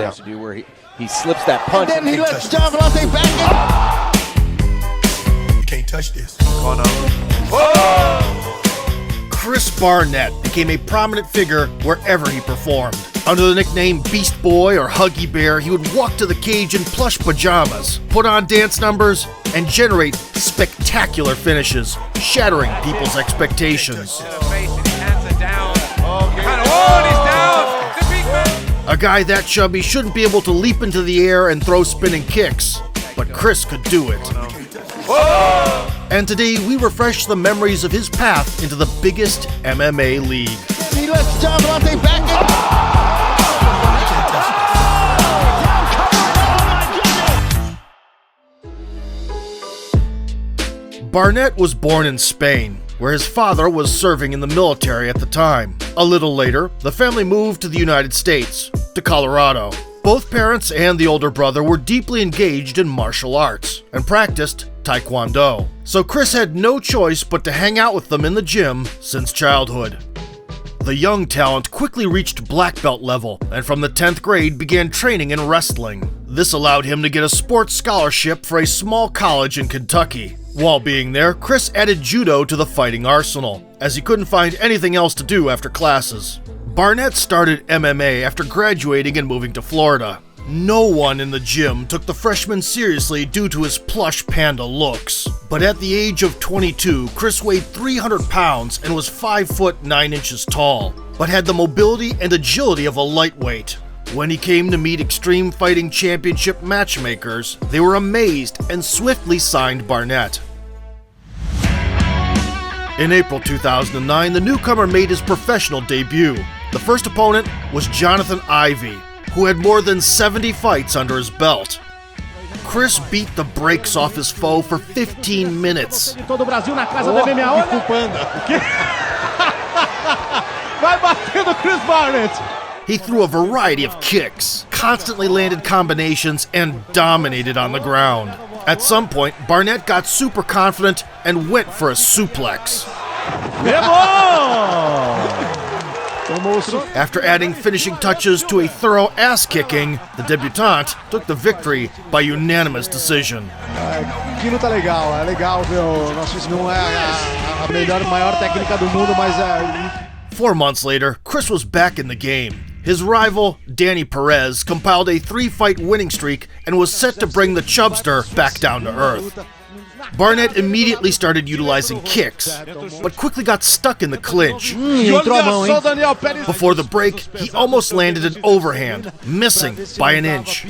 has to do where he slips that punch. And then he lets John Vellante back in. You can't touch this. Oh no. Whoa! Chris Barnett became a prominent figure wherever he performed. Under the nickname Beastboy or Huggy Bear, he would walk to the cage in plush pajamas, put on dance numbers, and generate spectacular finishes, shattering people's expectations. A guy that chubby shouldn't be able to leap into the air and throw spinning kicks, but Chris could do it. And today we refresh the memories of his path into the biggest MMA league. He lets John Vellante back in. Barnett was born in Spain, where his father was serving in the military at the time. A little later, the family moved to the United States, to Colorado. Both parents and the older brother were deeply engaged in martial arts and practiced Taekwondo, so Chris had no choice but to hang out with them in the gym since childhood. The young talent quickly reached black belt level and from the 10th grade began training in wrestling. This allowed him to get a sports scholarship for a small college in Kentucky. While being there, Chris added judo to the fighting arsenal, as he couldn't find anything else to do after classes. Barnett started MMA after graduating and moving to Florida. No one in the gym took the freshman seriously due to his plush panda looks. But at the age of 22, Chris weighed 300 pounds and was 5 foot 9 inches tall, but had the mobility and agility of a lightweight. When he came to meet Extreme Fighting Championship matchmakers, they were amazed and swiftly signed Barnett. In April 2009, the newcomer made his professional debut. The first opponent was Jonathan Ivey, who had more than 70 fights under his belt. Chris beat the brakes off his foe for 15 minutes. He threw a variety of kicks, constantly landed combinations, and dominated on the ground. At some point, Barnett got super confident and went for a suplex. After adding finishing touches to a thorough ass-kicking, the debutante took the victory by unanimous decision. Que luta legal, é legal ver o nosso não é a melhor, maior técnica do mundo, mas 4 months later, Chris was back in the game. His rival, Danny Perez, compiled a 3-fight winning streak and was set to bring the chubster back down to earth. Barnett immediately started utilizing kicks, but quickly got stuck in the clinch. Before the break, he almost landed an overhand, missing by an inch.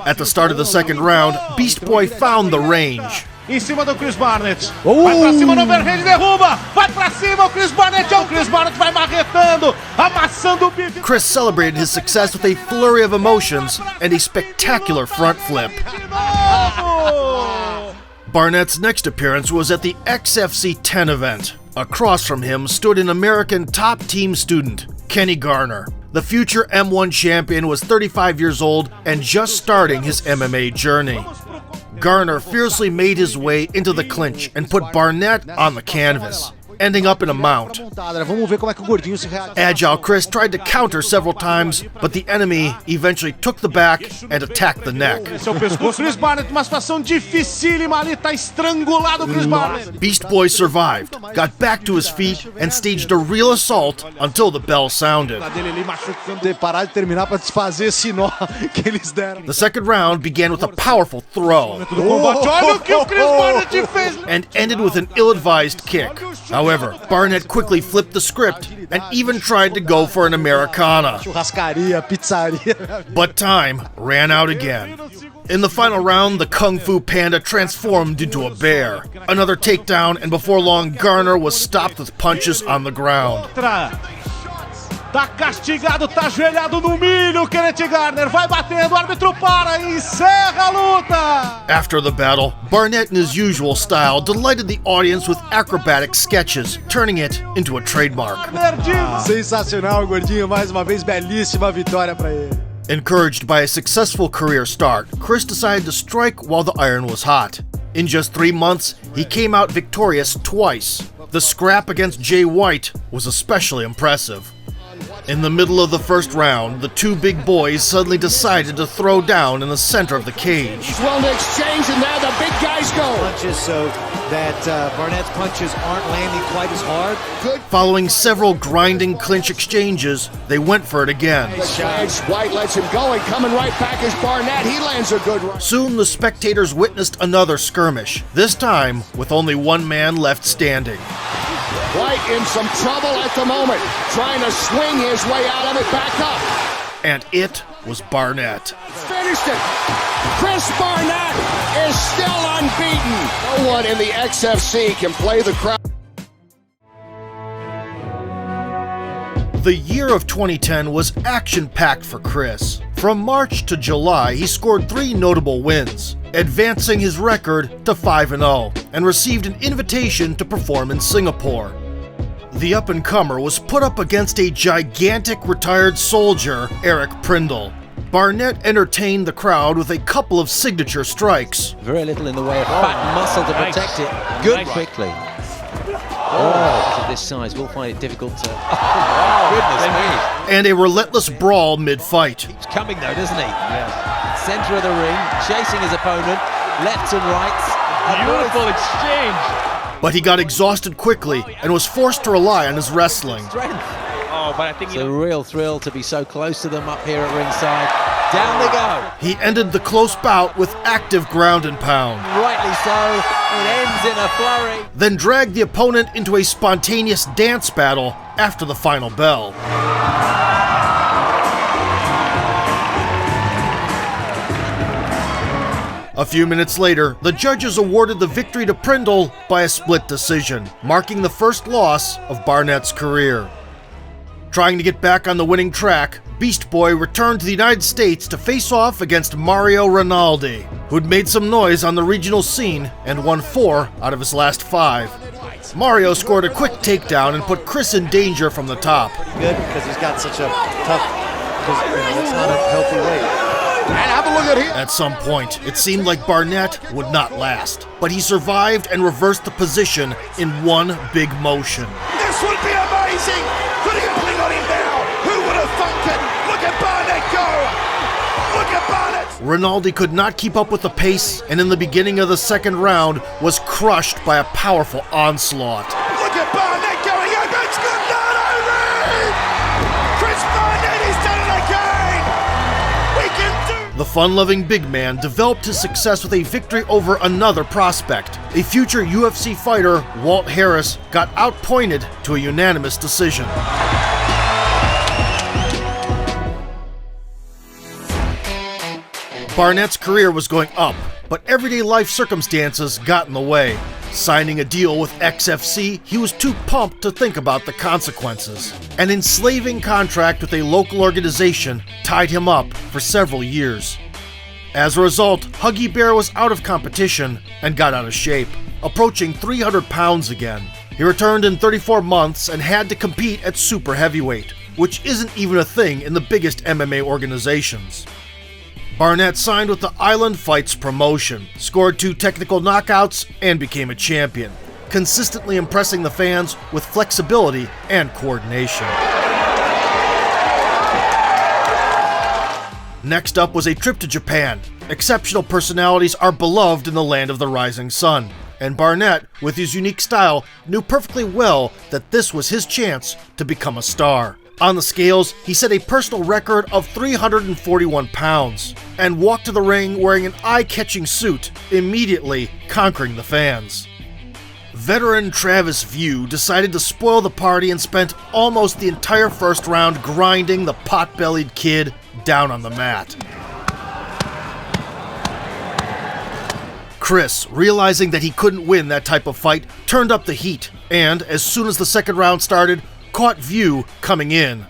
At the start of the second round, Beastboy found the range. Em cima do Chris Barnett. Vai pra cima no overhand, derruba. Vai pra cima o Chris Barnett. O Chris Barnett vai marretando, amassando o bife. Chris celebrated his success with a flurry of emotions and a spectacular front flip. Barnett's next appearance was at the XFC 10 event. Across from him stood an American top team student, Kenny Garner. The future M1 champion was 35 years old and just starting his MMA journey. Garner fiercely made his way into the clinch and put Barnett on the canvas, ending up in a mount. Agile Chris tried to counter several times, but the enemy eventually took the back and attacked the neck. Beastboy survived, got back to his feet, and staged a real assault until the bell sounded. The second round began with a powerful throw and ended with an ill-advised kick. However, Barnett quickly flipped the script and even tried to go for an Americana. But time ran out again. In the final round, the Kung Fu Panda transformed into a bear. Another takedown, and before long, Garner was stopped with punches on the ground. Tá castigado, tá ajoelhado no milho, Kenneth Garner. Vai batendo, o árbitro para e encerra a luta. After the battle, Barnett, in his usual style, delighted the audience with acrobatic sketches, turning it into a trademark. Sensacional, gordinho. Mais uma vez, belíssima vitória para ele. Encouraged by a successful career start, Chris decided to strike while the iron was hot. In just 3 months, he came out victorious twice. The scrap against Jay White was especially impressive. In the middle of the first round, the two big boys suddenly decided to throw down in the center of the cage. Well, to exchange, and there the big guys go. Punches so that Barnett's punches aren't landing quite as hard. Good. Following several grinding clinch exchanges, they went for it again. White lets him go, and coming right back is Barnett. He lands a good right. Soon the spectators witnessed another skirmish, this time with only one man left standing. White in some trouble at the moment, trying to swing his way out of it, back up. And it was Barnett. Finished it. Chris Barnett is still unbeaten. No one in the XFC can play the crowd. The year of 2010 was action-packed for Chris. From March to July, he scored 3 notable wins, advancing his record to 5-0, and received an invitation to perform in Singapore. The up-and-comer was put up against a gigantic retired soldier, Eric Prindle. Barnett entertained the crowd with a couple of signature strikes. Very little in the way of fat muscle to protect it. Good quickly. At this size, we'll find it difficult to... Oh, goodness me. And a relentless brawl mid-fight. He's coming though, doesn't he? Yeah. Center of the ring, chasing his opponent, lefts and rights. Beautiful exchange. But he got exhausted quickly and was forced to rely on his wrestling. Oh, but I think it's a real thrill to be so close to them up here at ringside. Down they go. He ended the close bout with active ground and pound. Rightly so. It ends in a flurry. Then dragged the opponent into a spontaneous dance battle after the final bell. A few minutes later, the judges awarded the victory to Prindle by a split decision, marking the first loss of Barnett's career. Trying to get back on the winning track, Beastboy returned to the United States to face off against Mario Rinaldi, who'd made some noise on the regional scene and won 4 out of his last 5. Mario scored a quick takedown and put Chris in danger from the top. Good, because he's got such a tough, that's not a healthy weight. And have a look at him. At some point, it seemed like Barnett would not last, but he survived and reversed the position in one big motion. This would be amazing. Could he bring on him now? Who would have thunk it? Look at Barnett go. Look at Barnett. Rinaldi could not keep up with the pace, and in the beginning of the second round was crushed by a powerful onslaught. Look at Barnett going up. It's good. No, Reed. Chris Barnett has done it again. We can do. The fun-loving big man developed his success with a victory over another prospect. A future UFC fighter, Walt Harris, got outpointed to a unanimous decision. Barnett's career was going up, but everyday life circumstances got in the way. Signing a deal with XFC, he was too pumped to think about the consequences. An enslaving contract with a local organization tied him up for several years. As a result, Huggy Bear was out of competition and got out of shape, approaching 300 pounds again. He returned in 34 months and had to compete at super heavyweight, which isn't even a thing in the biggest MMA organizations. Barnett signed with the Island Fights promotion, scored 2 technical knockouts, and became a champion, consistently impressing the fans with flexibility and coordination. Next up was a trip to Japan. Exceptional personalities are beloved in the land of the rising sun, and Barnett, with his unique style, knew perfectly well that this was his chance to become a star. On the scales, he set a personal record of 341 pounds, and walked to the ring wearing an eye-catching suit, immediately conquering the fans. Veteran Travis View decided to spoil the party and spent almost the entire first round grinding the pot-bellied kid down on the mat. Chris, realizing that he couldn't win that type of fight, turned up the heat, and as soon as the second round started, caught View coming in.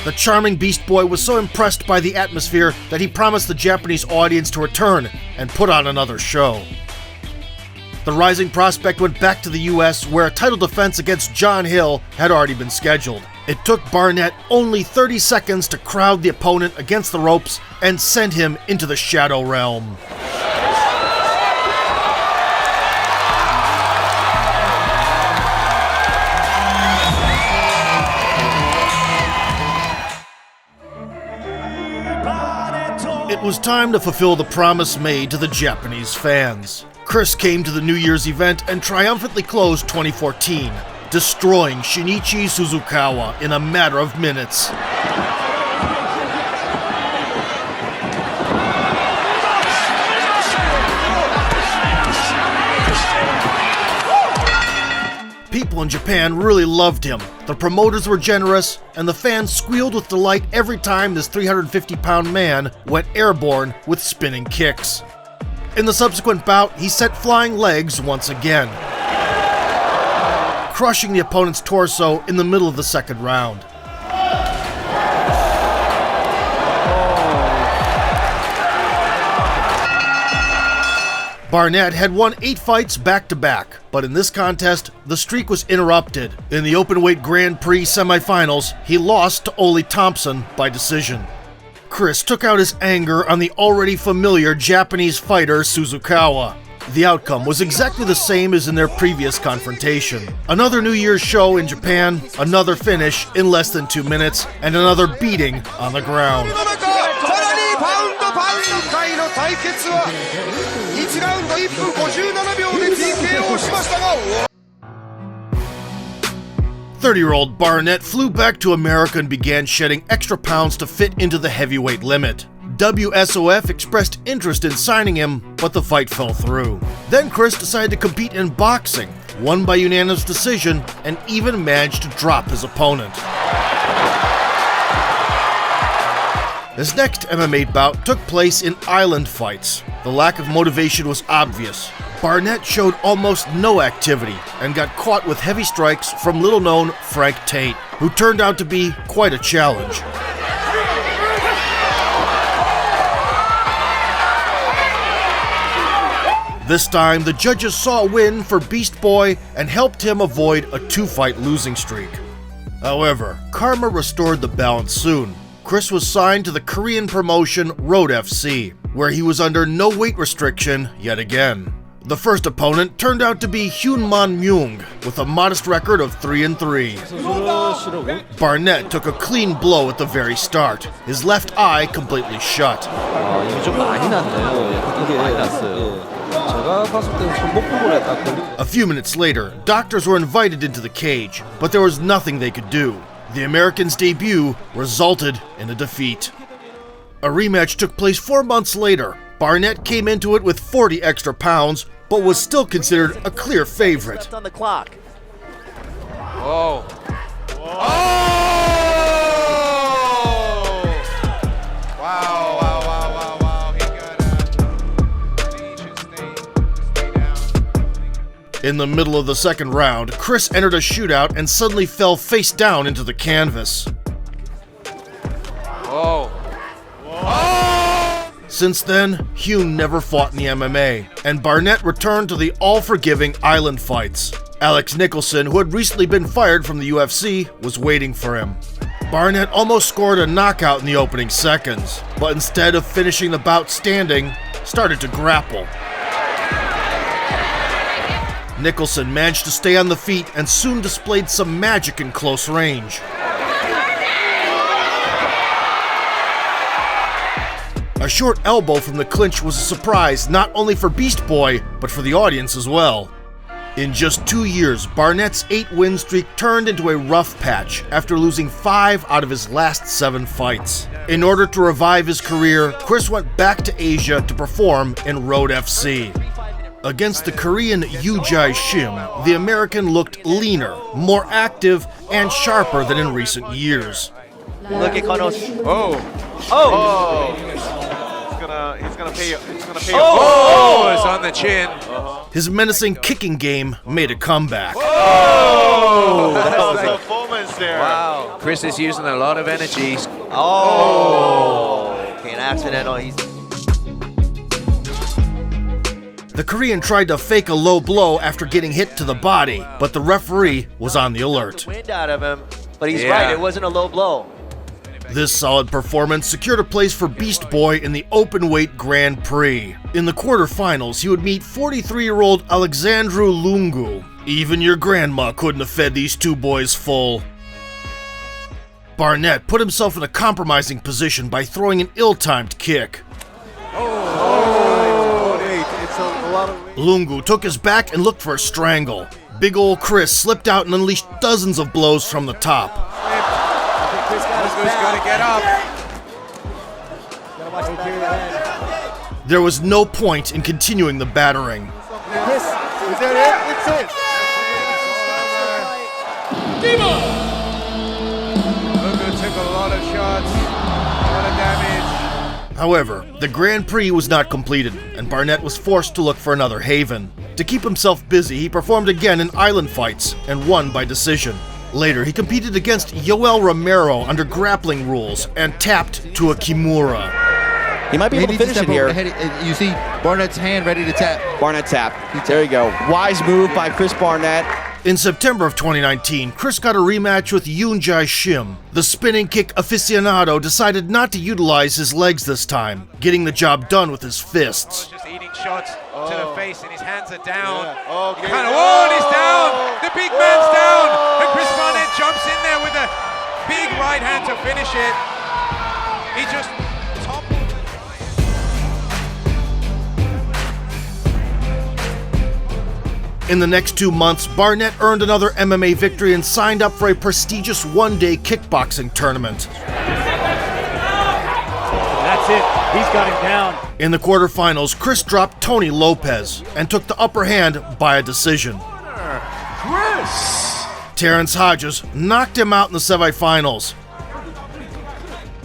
The charming Beastboy was so impressed by the atmosphere that he promised the Japanese audience to return and put on another show. The rising prospect went back to the US, where a title defense against John Hill had already been scheduled. It took Barnett only 30 seconds to crowd the opponent against the ropes and send him into the shadow realm. It was time to fulfill the promise made to the Japanese fans. Chris came to the New Year's event and triumphantly closed 2014, destroying Shinichi Suzukawa in a matter of minutes. People in Japan really loved him. The promoters were generous, and the fans squealed with delight every time this 350-pound man went airborne with spinning kicks. In the subsequent bout, he sent flying legs once again, crushing the opponent's torso in the middle of the second round. Barnett had won 8 fights back-to-back, but in this contest, the streak was interrupted. In the openweight Grand Prix semifinals, he lost to Ole Thompson by decision. Chris took out his anger on the already familiar Japanese fighter Suzukawa. The outcome was exactly the same as in their previous confrontation. Another New Year's show in Japan, another finish in less than 2 minutes, and another beating on the ground. 30-year-old Barnett flew back to America and began shedding extra pounds to fit into the heavyweight limit. WSOF expressed interest in signing him, but the fight fell through. Then Chris decided to compete in boxing, won by unanimous decision, and even managed to drop his opponent. His next MMA bout took place in island fights. The lack of motivation was obvious. Barnett showed almost no activity and got caught with heavy strikes from little-known Frank Tate, who turned out to be quite a challenge. This time, the judges saw a win for Beastboy and helped him avoid a 2-fight losing streak. However, karma restored the balance soon. Chris was signed to the Korean promotion Road FC, where he was under no weight restriction yet again. The first opponent turned out to be Hyunman Myung, with a modest record of 3-3. Barnett took a clean blow at the very start, his left eye completely shut. A few minutes later, doctors were invited into the cage, but there was nothing they could do. The American's debut resulted in a defeat. A rematch took place 4 months later. Barnett came into it with 40 extra pounds, but was still considered a clear favorite. Left on the clock. Oh. In the middle of the second round, Chris entered a shootout and suddenly fell face down into the canvas. Since then, Hugh never fought in the MMA, and Barnett returned to the all-forgiving island fights. Alex Nicholson, who had recently been fired from the UFC, was waiting for him. Barnett almost scored a knockout in the opening seconds, but instead of finishing the bout standing, started to grapple. Nicholson managed to stay on the feet and soon displayed some magic in close range. A short elbow from the clinch was a surprise not only for Beastboy, but for the audience as well. In just 2 years, Barnett's 8-win streak turned into a rough patch after losing 5 out of his last 7 fights. In order to revive his career, Chris went back to Asia to perform in Road FC. Against the Korean Yoo Jae-shim, the American looked leaner, more active, and sharper than in recent years. Look at Konos. He's gonna pay you. Oh, it's on the chin. His menacing kicking game made a comeback. That was a performance there. Wow. Chris is using a lot of energy. Okay, an accidental. The Korean tried to fake a low blow after getting hit to the body, but the referee was on the alert. Wind out of him, but he's right, it wasn't a low blow. This solid performance secured a place for Beastboy in the open-weight Grand Prix. In the quarterfinals, he would meet 43-year-old Alexandru Lungu. Even your grandma couldn't have fed these two boys full. Barnett put himself in a compromising position by throwing an ill-timed kick. Lungu took his back and looked for a strangle. Big ol' Chris slipped out and unleashed dozens of blows from the top. Lungu's got to get up. There was no point in continuing the battering. Chris, is that it? It's it. Lungu took a lot of shots, a lot of damage. However, the Grand Prix was not completed, and Barnett was forced to look for another haven. To keep himself busy, he performed again in island fights and won by decision. Later, he competed against Yoel Romero under grappling rules and tapped to a Kimura. He might be able to finish it here. You see Barnett's hand ready to tap. Barnett tap. There you go. Wise move by Chris Barnett. In September of 2019, Chris got a rematch with Yoon Jae Shim. The spinning kick aficionado decided not to utilize his legs this time, getting the job done with his fists. Just eating shots to the face, and his hands are down. And he's down. The big man's down, and Chris Barnett jumps in there with a big right hand to finish it. He just toppled. In the next 2 months, Barnett earned another MMA victory and signed up for a prestigious one-day kickboxing tournament. That's it. He's got him down. In the quarterfinals, Chris dropped Tony Lopez and took the upper hand by a decision. Chris! Terrence Hodges knocked him out in the semifinals.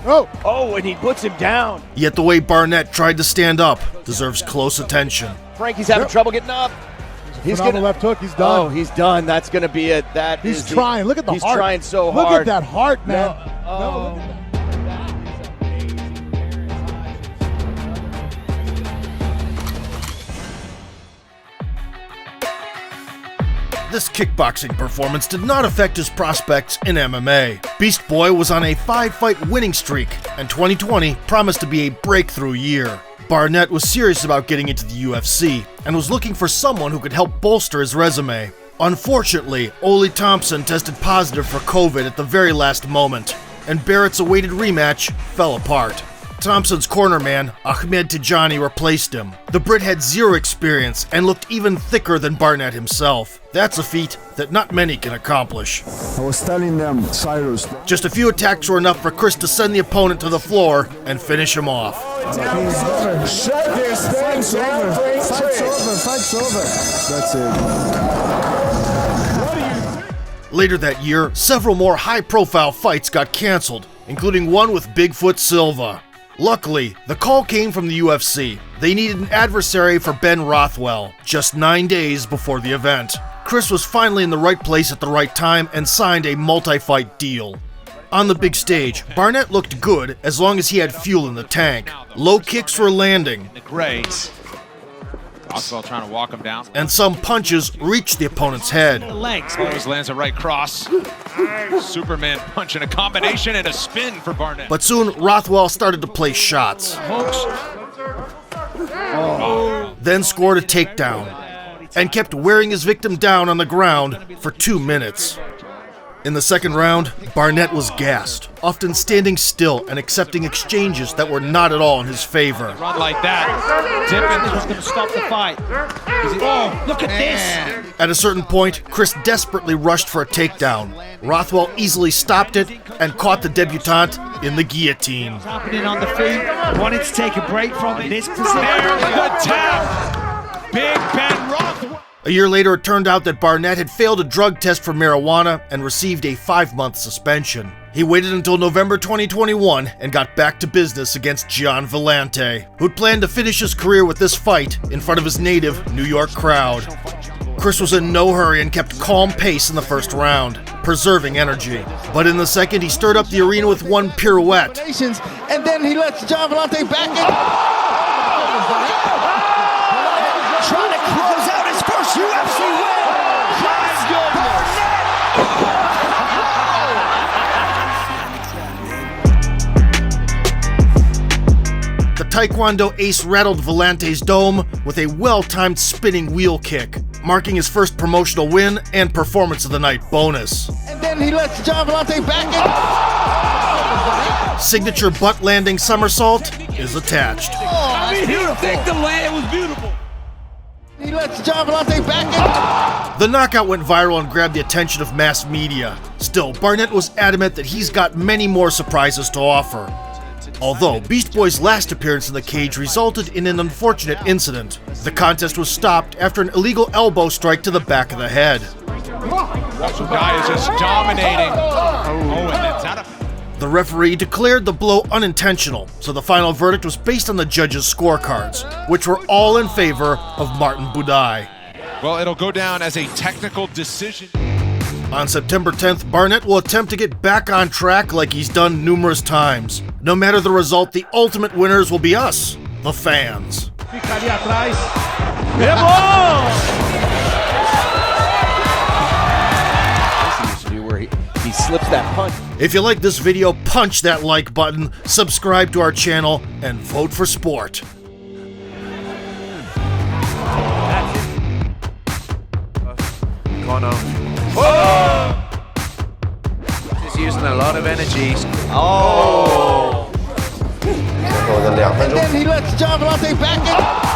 Oh, and he puts him down. Yet the way Barnett tried to stand up deserves close attention. Frankie's having trouble getting up. He's gonna left hook. He's done. Oh, he's done. That's gonna be it. He's trying. Look at the heart. He's trying so hard. Look at that heart, man. No, look at that. This kickboxing performance did not affect his prospects in MMA. Beastboy was on a 5-fight winning streak, and 2020 promised to be a breakthrough year. Barnett was serious about getting into the UFC, and was looking for someone who could help bolster his resume. Unfortunately, Ole Thompson tested positive for COVID at the very last moment, and Barrett's awaited rematch fell apart. Thompson's cornerman, Ahmed Tijani, replaced him. The Brit had zero experience and looked even thicker than Barnett himself. That's a feat that not many can accomplish. I was telling them, Cyrus. Just a few attacks were enough for Chris to send the opponent to the floor and finish him off. Fight's over. Fight's over. That's it. Later that year, several more high-profile fights got canceled, including one with Bigfoot Silva. Luckily, the call came from the UFC. They needed an adversary for Ben Rothwell, just 9 days before the event. Chris was finally in the right place at the right time and signed a multi-fight deal. On the big stage, Barnett looked good as long as he had fuel in the tank. Low kicks were landing. The Grays. Rothwell trying to walk him down. And some punches reached the opponent's head. The legs. Always lands a right cross. Superman punch and a combination and a spin for Barnett. But soon, Rothwell started to place shots. Then scored a takedown and kept wearing his victim down on the ground for 2 minutes. In the second round, Barnett was gassed, often standing still and accepting exchanges that were not at all in his favor. Run like that. Dipping is going to stop the fight. Oh, look at this. At a certain point, Chris desperately rushed for a takedown. Rothwell easily stopped it and caught the debutante in the guillotine. Happening on the feet. Wanted to take a break from this position. There's the tap. Big Ben Rothwell. A year later, it turned out that Barnett had failed a drug test for marijuana and received a 5-month suspension. He waited until November 2021 and got back to business against Gian Vellante, who'd planned to finish his career with this fight in front of his native New York crowd. Chris was in no hurry and kept calm pace in the first round, preserving energy. But in the second, he stirred up the arena with one pirouette. And then he lets Gian Vellante back in. trying to close out his first UFC win. The Taekwondo ace rattled Volante's dome with a well-timed spinning wheel kick, marking his first promotional win and performance of the night bonus. And then he lets John Volante back in. Signature butt-landing somersault is attached. Oh, beautiful. The land was beautiful. He lets John Volante back in. The knockout went viral and grabbed the attention of mass media. Still, Barnett was adamant that he's got many more surprises to offer. Although Beastboy's last appearance in the cage resulted in an unfortunate incident, the contest was stopped after an illegal elbow strike to the back of the head. The guy is just dominating. Oh, and it's out of... The referee declared the blow unintentional, so the final verdict was based on the judges' scorecards, which were all in favor of Martin Budai. Well, it'll go down as a technical decision. On September 10th, Barnett will attempt to get back on track like he's done numerous times. No matter the result, the ultimate winners will be us, the fans. Fica ali atrás. É bom! Where he slips that punch. If you like this video, punch that like button, subscribe to our channel, and vote for sport. Oh! He's using a lot of energy. Oh! And then he lets John Volante back in.